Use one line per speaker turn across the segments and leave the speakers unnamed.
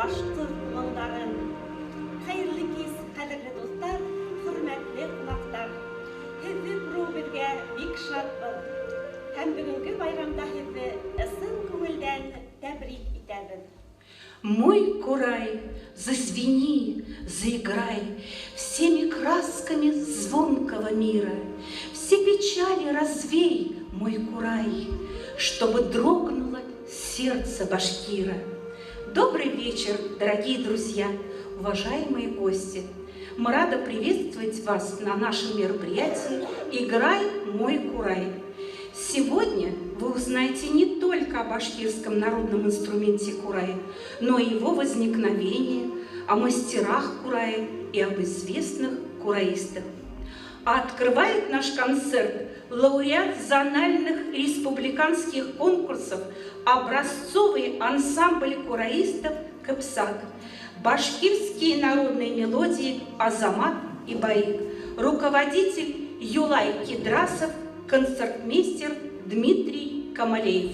башкорт моңдарын. Хайырлы кис, кадерле достар, хөрмәтле кунаклар. Һеҙҙе күреү беҙгә бик шатбыҙ. Һәм бөгөнгө байрамда һеҙҙе ысын күңелдән тәбрик итәбеҙ.
Мой курай, зазвени, заиграй всеми красками звонкого мира. Все печали развей, мой курай, чтобы дрогнуло сердце башкира. Добрый вечер, дорогие друзья, уважаемые гости. Мы рады приветствовать вас на нашем мероприятии «Играй, мой курай». Сегодня вы узнаете не только о башкирском народном инструменте курай, но и его возникновении, о мастерах курая и об известных кураистах. А открывает наш концерт лауреат зональных и республиканских конкурсов образцовый ансамбль кураистов «Кыпсак», башкирские народные мелодии Азамат и Баик, руководитель Юлай Кедрасов, концертмейстер Дмитрий Камалеев.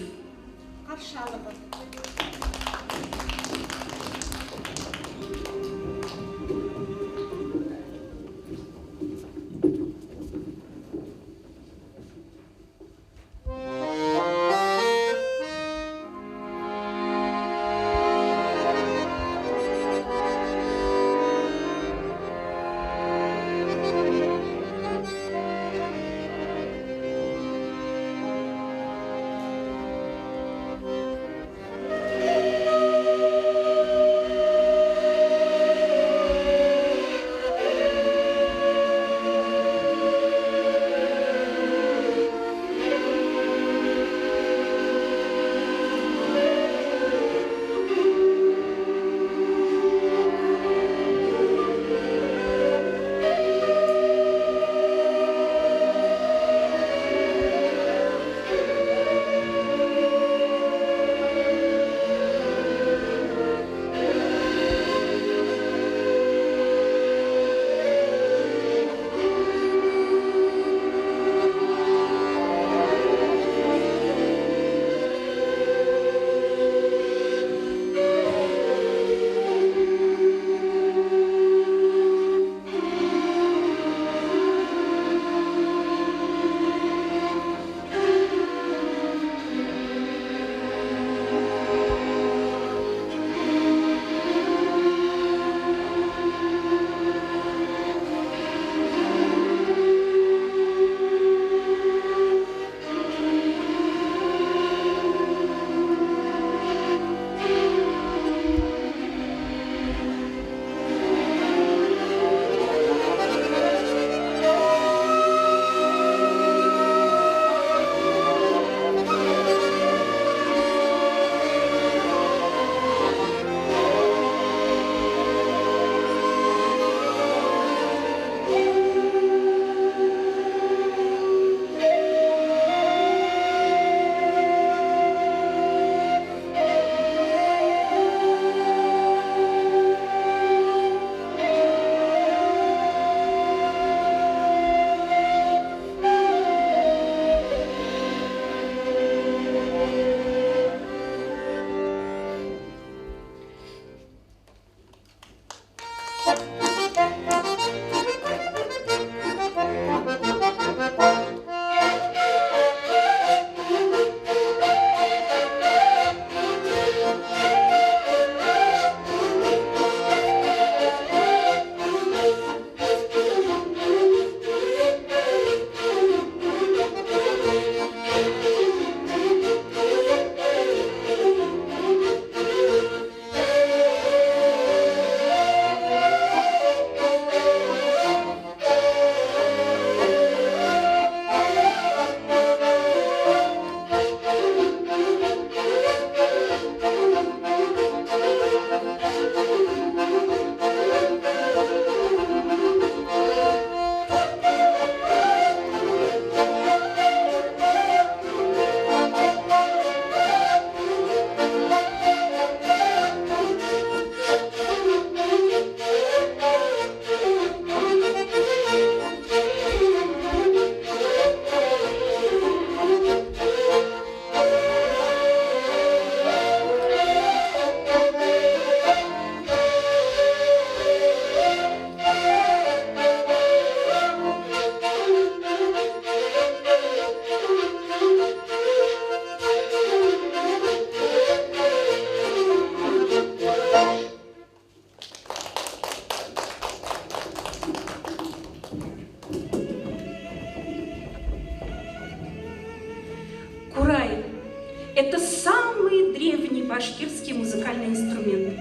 Курай – это самый древний башкирский музыкальный инструмент.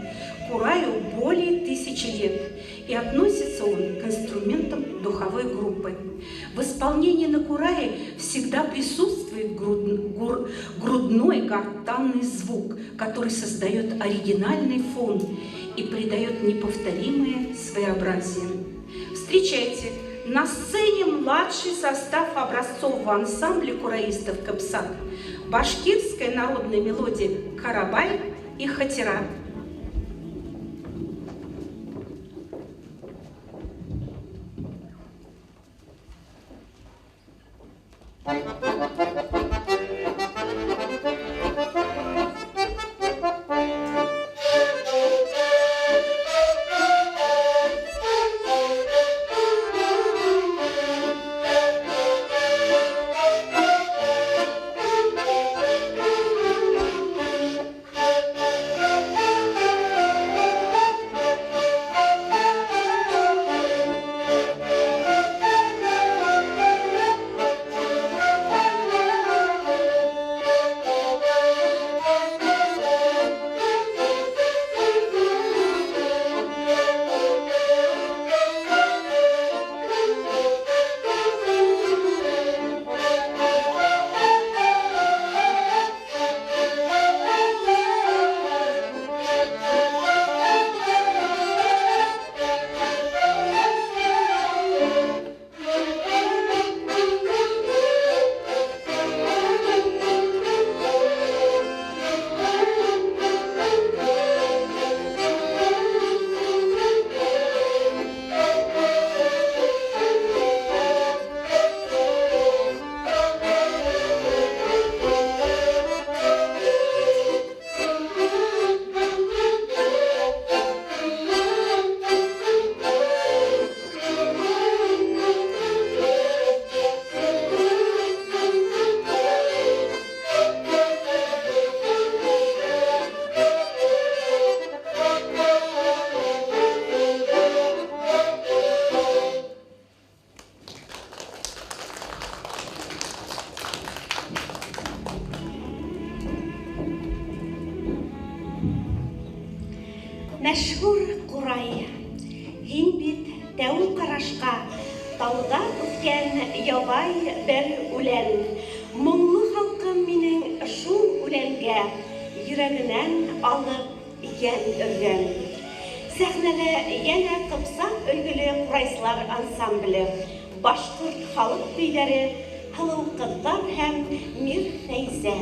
Кураю более 1000 лет, и относится он к инструментам духовой группы. В исполнении на курае всегда присутствует грудной гортанный звук, который создает оригинальный фон и придает неповторимое своеобразие. Встречайте, на сцене младший состав образцового ансамбля кураистов «Капсат», башкирская народная мелодия «Карабай» и «Хатира».
Мәшһүр Курай, һин бит тәү карашка тауга үткән ябай бер үлән. Моңлы халкым минең шул үләнгә йөрәгеннән алып йән өргән. Сәхнәдә янә Капсат өлгеле курайсылар ансамбле, башкорт халык көйләре, һылыу кызлар һәм Мир Фәйзә.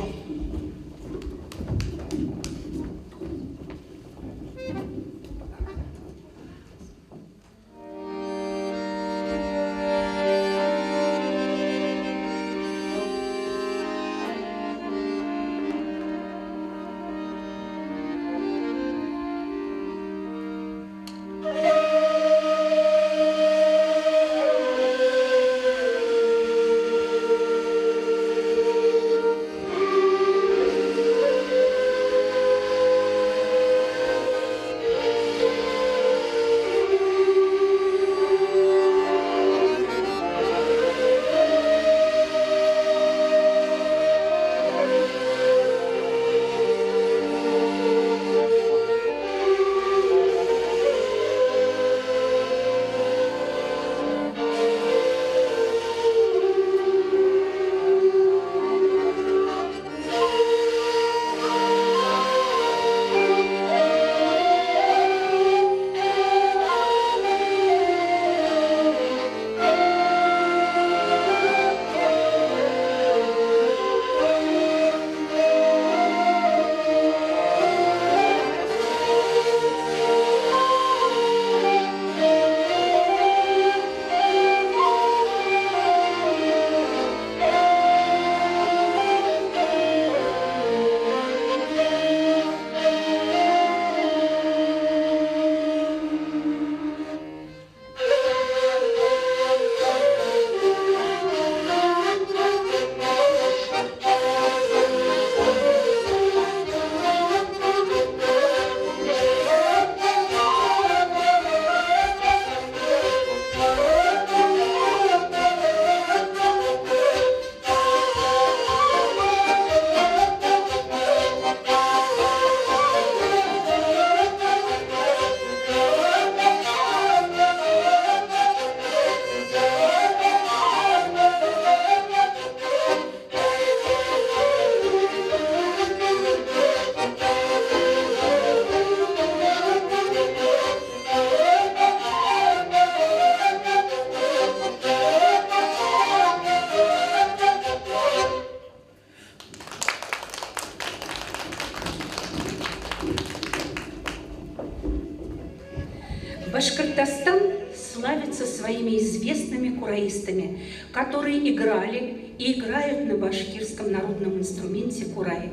Башкортостан славится своими известными кураистами, которые играли и играют на башкирском народном инструменте курай.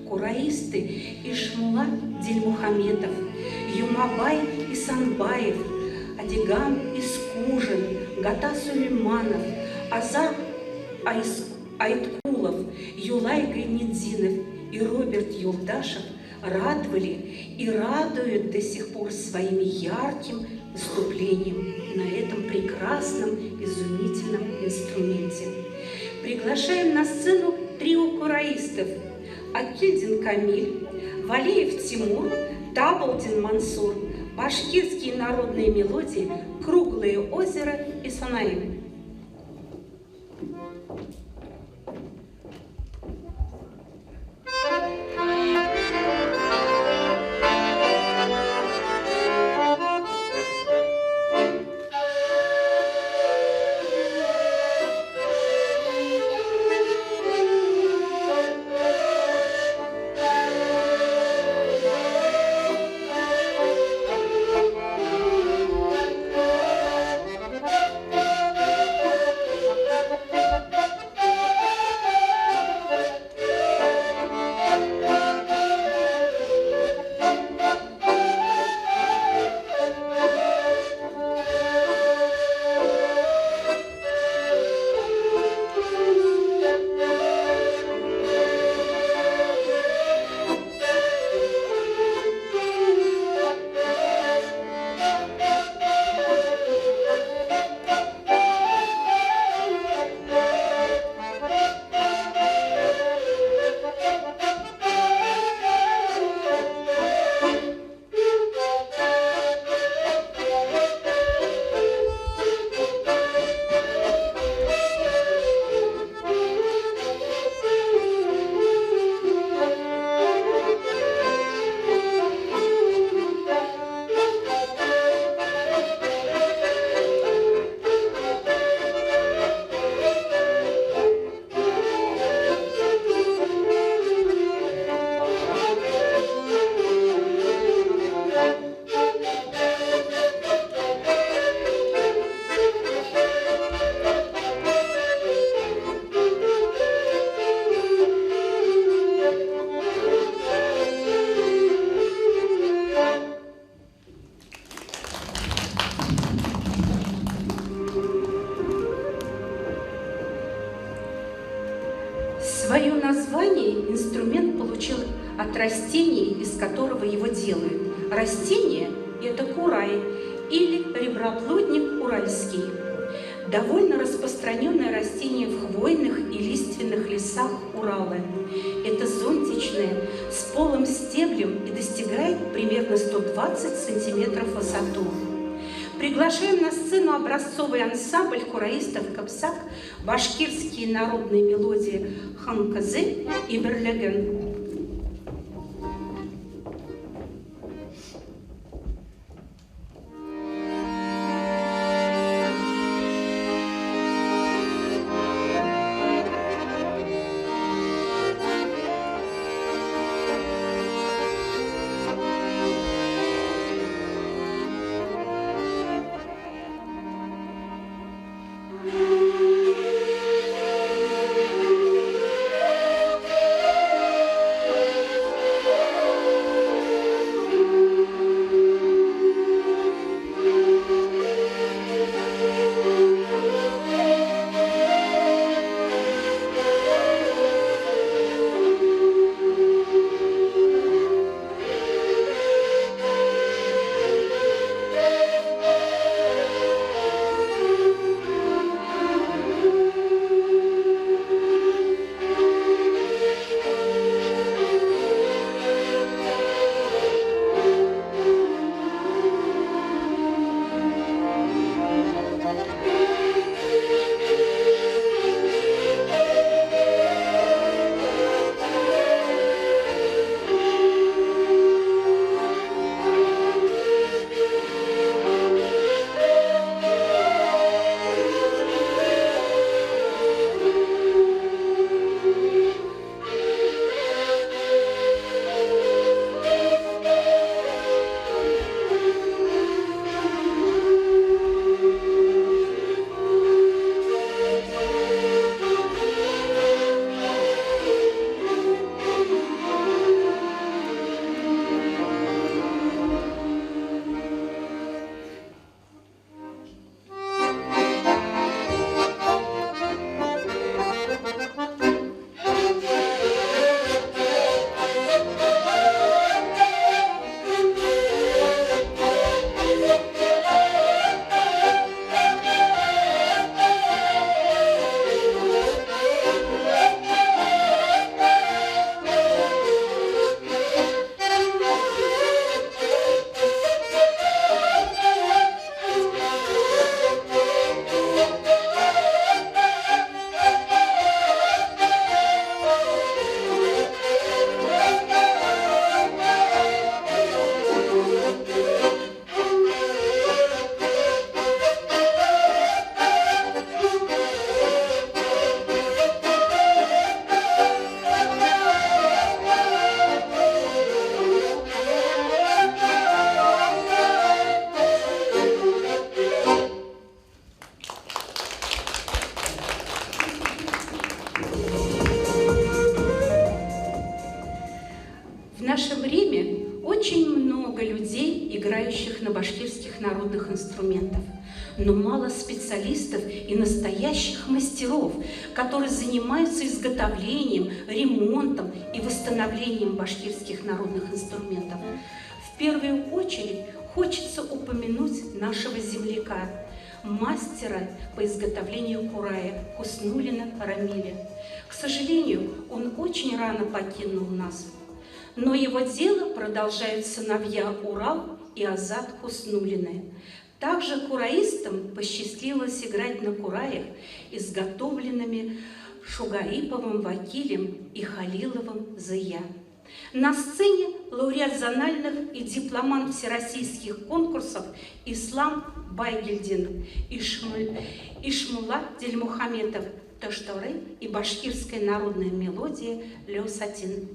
Кураисты Ишмула Дильмухаметов, Юмабай Исанбаев, Адиган Искужин, Гата Сулейманов, Азар Айткулов, Юлай Гайнедзинов и Роберт Юлдашев радовали и радуют до сих пор своим ярким выступлением на этом прекрасном, изумительном инструменте. Приглашаем на сцену трио кураистов: Акильдин Камиль, Валеев Тимур, Табалдин Мансур, башкирские народные мелодии «Круглое озеро» и «Санаим». Свое название инструмент получил от растения, из которого его делают. Растение – это курай или реброплодник уральский. Довольно распространенное растение в хвойных и лиственных лесах Урала. Это зонтичное, с полым стеблем и достигает примерно 120 сантиметров в высоту. Приглашаем на сцену образцовый ансамбль кураистов «Капсак», башкирские народные мелодии «Ханказы» и «Берлеген». наше время очень много людей, играющих на башкирских народных инструментах, но мало специалистов и настоящих мастеров, которые занимаются изготовлением, ремонтом и восстановлением башкирских народных инструментов. В первую очередь хочется упомянуть нашего земляка, мастера по изготовлению курая Хуснуллина Рамиля. К сожалению, он очень рано покинул нас, но его дело продолжают сыновья Урал и Азат Хуснуллины. Также кураистам посчастливилось играть на кураях, изготовленными Шугаиповым Вакилем и Халиловым Зыя. На сцене лауреат зональных и дипломант всероссийских конкурсов Ислам Байгельдин, Ишмулла Дельмухаметов Таштары и башкирская народная мелодия Леосатин.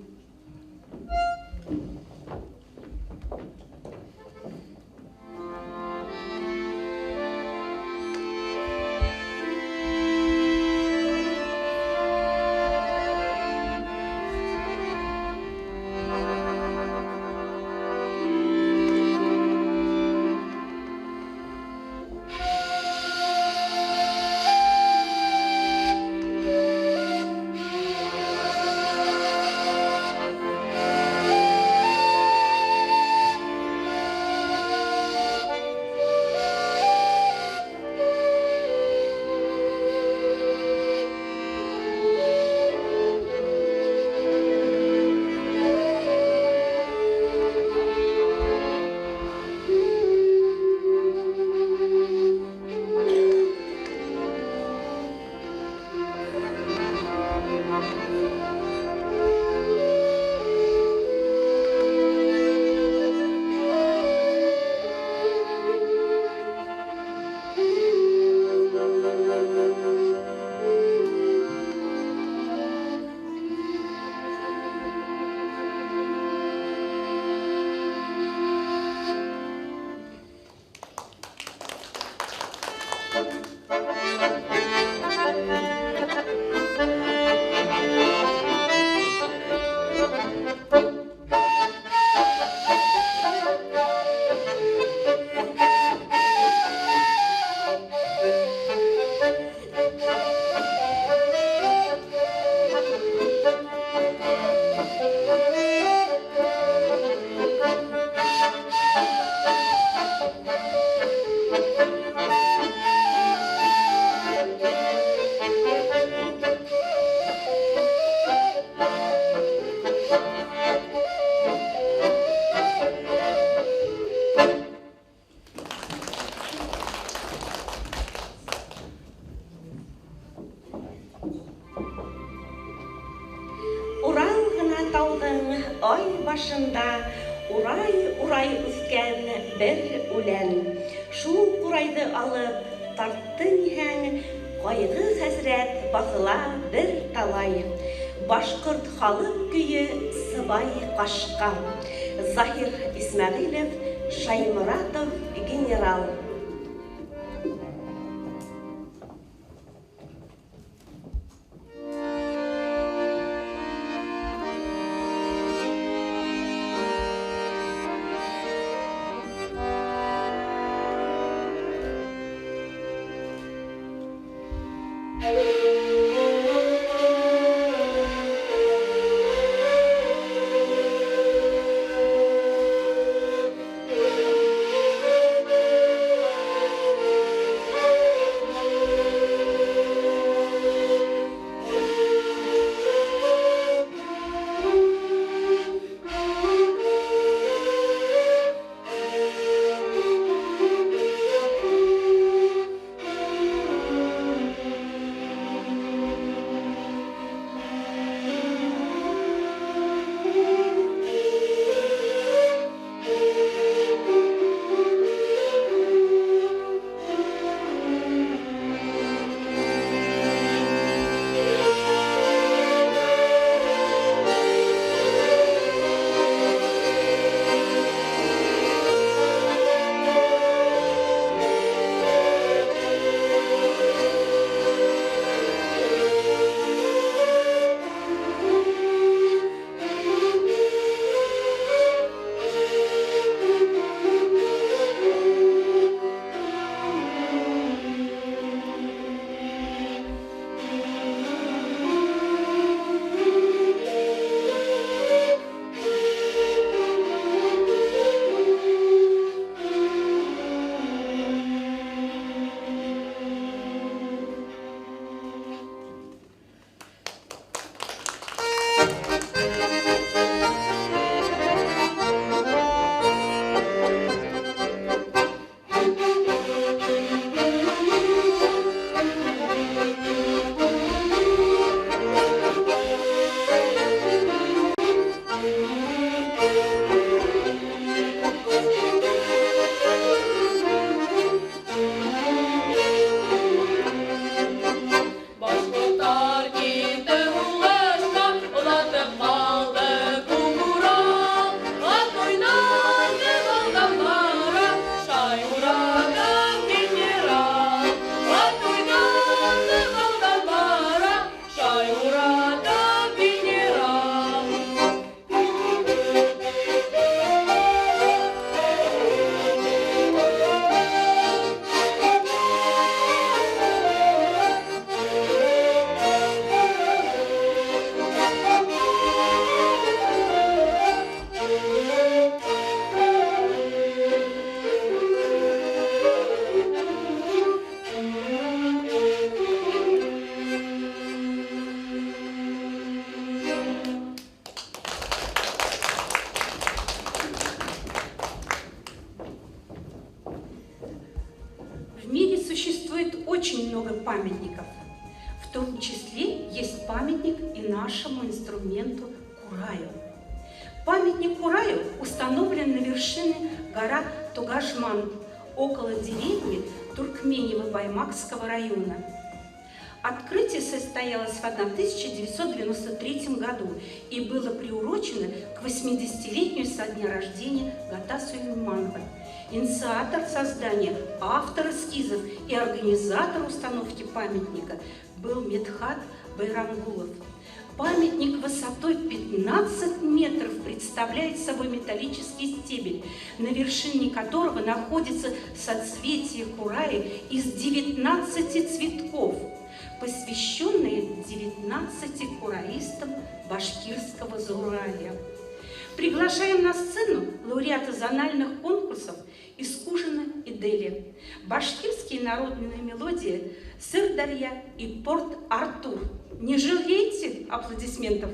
Ай башында урай үскән бер үлән. Шул курайды алып тартты ниһәң, кайгы хәсрәт басыла бер талай. Башкорт халык көйе Сыбай Кашка. Заһир Исмәгыйлев, Шайморатов, генерал.
много памятников. В том числе есть памятник и нашему инструменту кураю. Памятник кураю установлен на вершине гора Тугашман, около деревни Туркменево-Баймакского района. Открытие состоялось в 1993 году и было приурочено к 80-летию со дня рождения Гатасу Юльмановой. Инициатор создания, автор эскизов и организатор установки памятника был Медхат Байрамгулов. Памятник высотой 15 метров представляет собой металлический стебель, на вершине которого находится соцветие кураи из 19 цветков, посвященные 19 кураистам башкирского Зауралья. Приглашаем на сцену лауреата зональных конкурсов из Кужина и Дели. Башкирские народные мелодии Сырдарья и Порт-Артур. Не жалейте аплодисментов.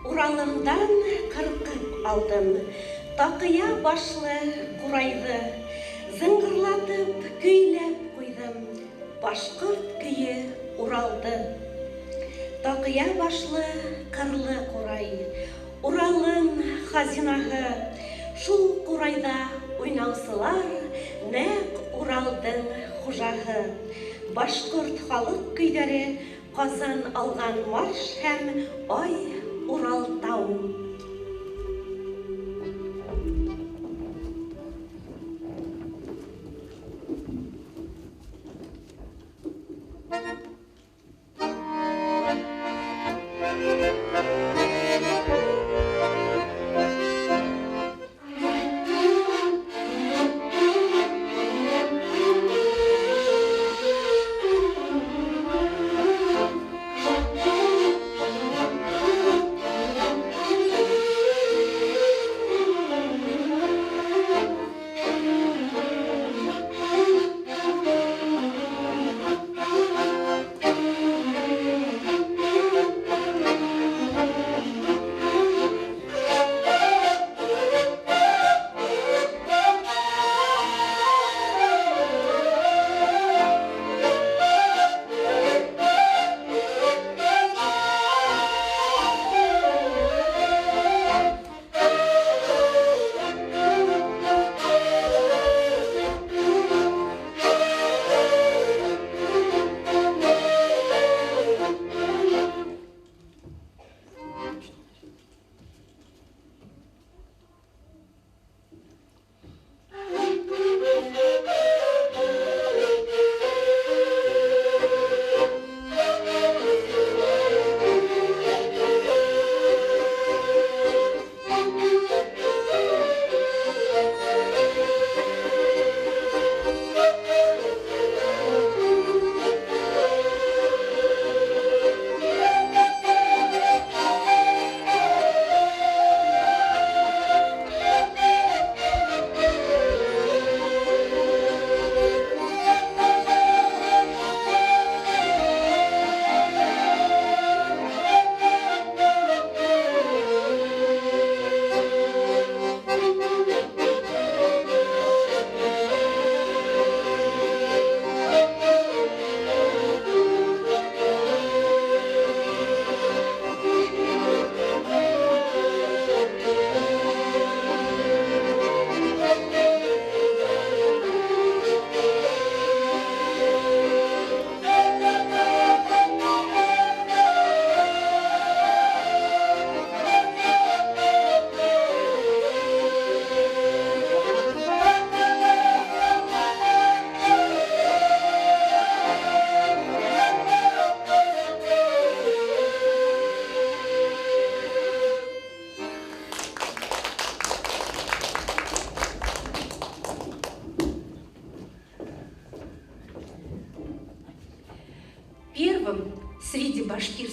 Уралымдан кыркып алдым, тақия башлы курайды, зыңгырлатып көйләп куйдым, башкорт көйе Уралды. Тақия башлы кырлы курай, Уралым хазинаһы, шул курайда уйнаусылар, нәк Уралдың хужаһы. Башкорт халык көйләре Казан алган марш һәм ай Урал тау.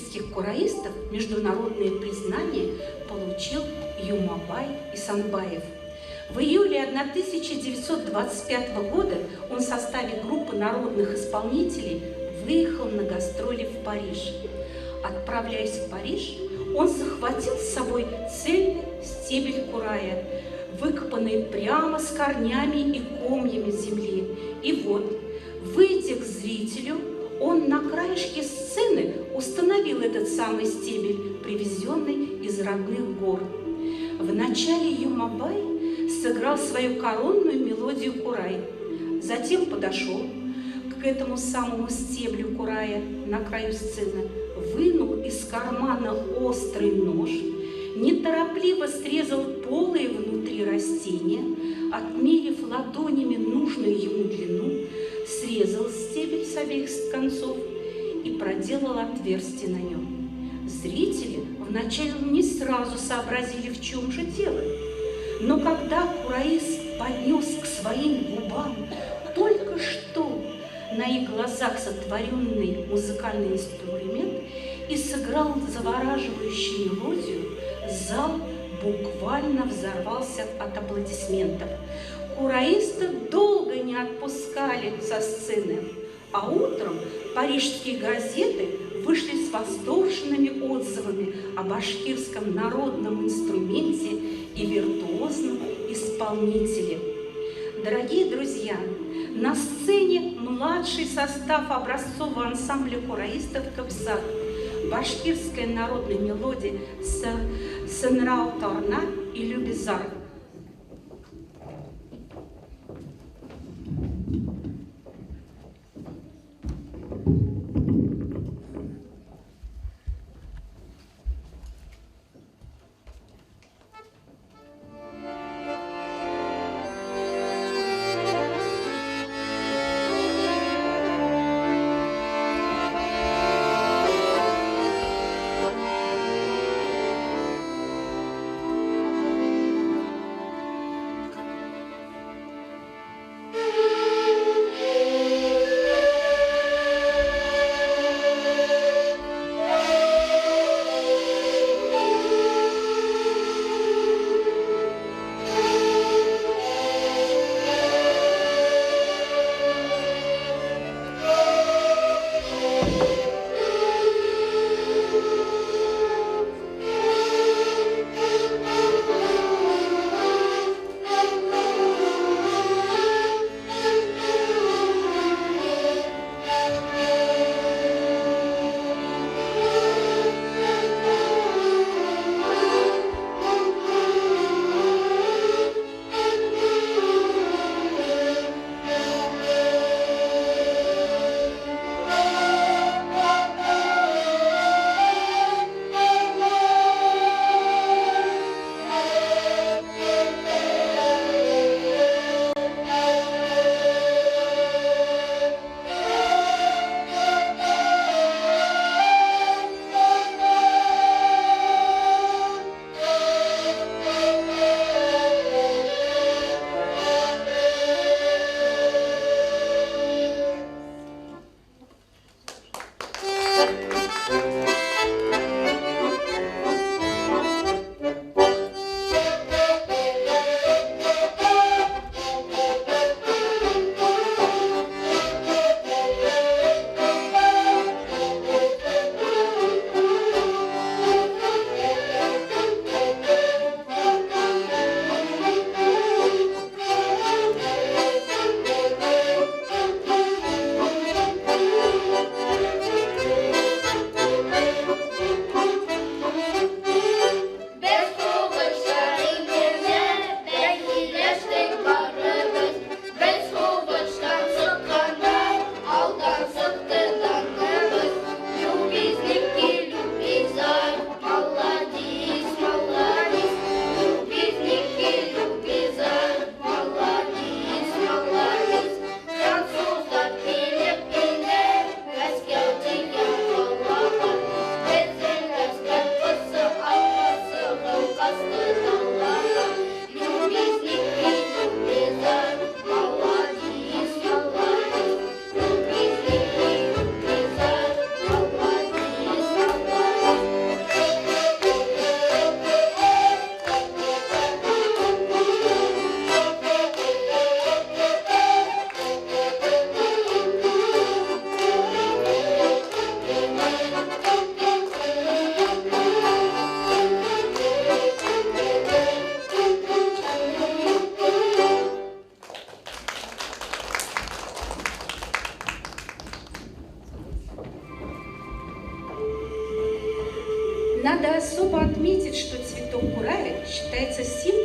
башкирских кураистов международное признание получил Юмабай Исанбаев. В июле 1925 года он в составе группы народных исполнителей выехал на гастроли в Париж. Отправляясь в Париж, он захватил с собой цельный стебель курая, выкопанный прямо с корнями и комьями земли. И вот, выйдя к зрителю, он на краешке сцены установил этот самый стебель, привезенный из родных гор. Вначале Юмабай сыграл свою коронную мелодию курай, затем подошел к этому самому стеблю курая на краю сцены, вынул из кармана острый нож, неторопливо срезал полые внутри растения, отмерив ладонями нужную ему длину, срезал стебель с обеих концов и проделал отверстие на нем. Зрители вначале не сразу сообразили, в чем же дело. Но когда кураист поднес к своим губам только что на их глазах сотворенный музыкальный инструмент и сыграл завораживающую мелодию, зал буквально взорвался от аплодисментов. Кураиста долго не отпускали со сцены, а утром парижские газеты вышли с восторженными отзывами о башкирском народном инструменте и виртуозном исполнителе. Дорогие друзья, на сцене младший состав образцового ансамбля кураистов «Кобзар», башкирская народная мелодия «Сенрау Торна» и «Любизар».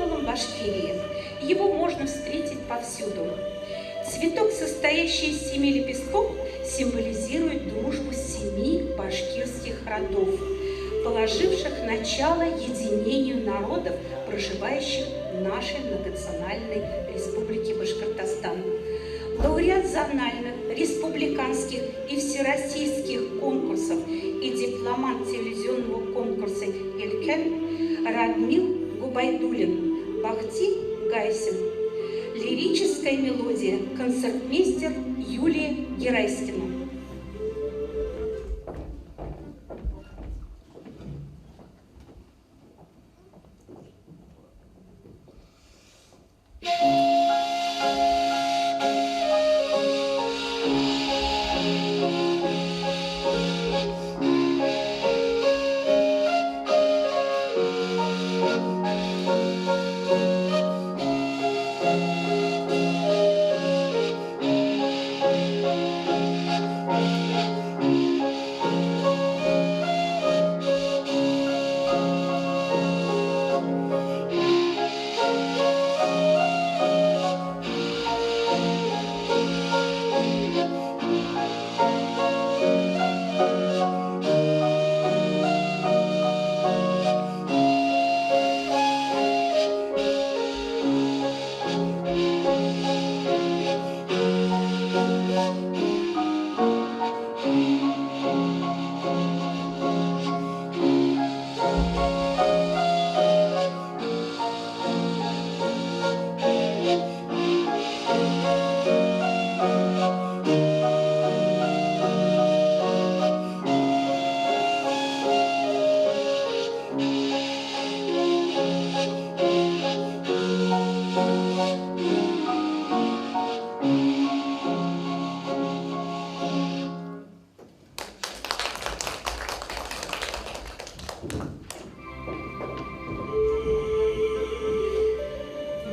символом Башкирии. Его можно встретить повсюду. Цветок, состоящий из 7 лепестков, символизирует дружбу 7 башкирских родов, положивших начало единению народов, проживающих в нашей многонациональной республике Башкортостан. Лауреат зональных, республиканских и всероссийских конкурсов и дипломант телевизионного конкурса «Элькен» Радмил Губайдуллин, Бахти Гайсин. Лирическая мелодия концертмейстер Юлия Герайскина.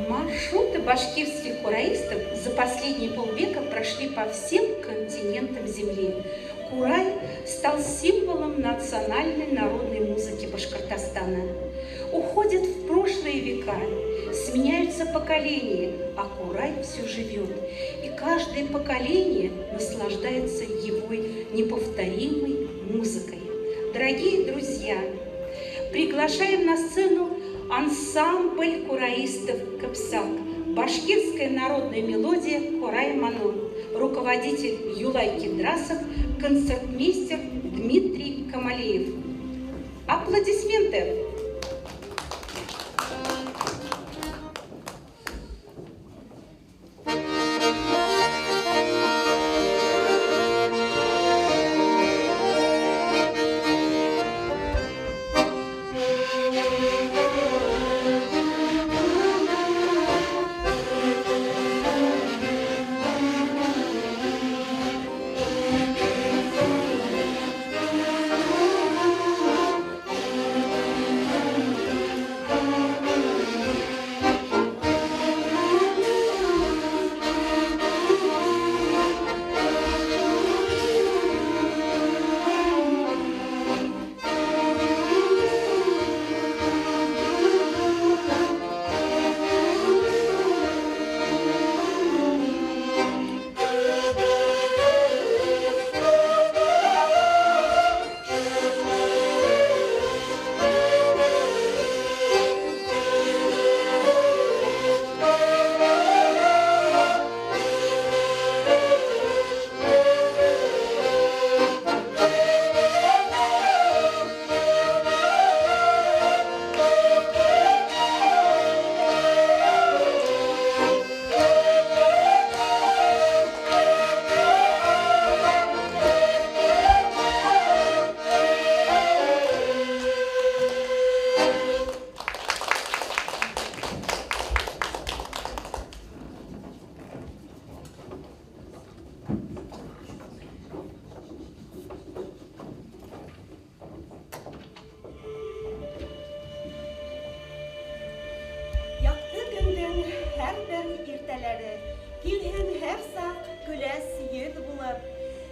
Маршруты башкирских кураистов за последние полвека прошли по всем континентам Земли. Курай стал символом национальной народной музыки Башкортостана. Уходят в прошлые века, сменяются поколения, а Курай все живет. И каждое поколение наслаждается его неповторимой музыкой. Дорогие друзья, приглашаем на сцену ансамбль кураистов «Капсак». Башкирская народная мелодия «Курай-Ману». Руководитель Юлай Кедрасов, концертмейстер Дмитрий Камалеев. Аплодисменты!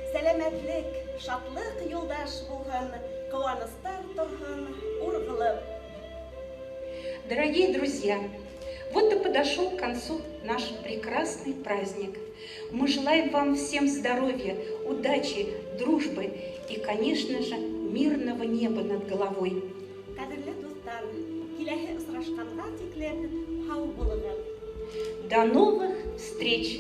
Сәламәтлек, шатлык юлдаш булган, куаныстар торган ургылып.
Дорогие друзья, Вот и подошел к концу наш прекрасный праздник. Мы желаем вам всем здоровья, удачи, дружбы и, конечно же, мирного неба над головой.
Кадерле достар, киләһе осрашканга тиклем һау булыгыз.
До новых встреч!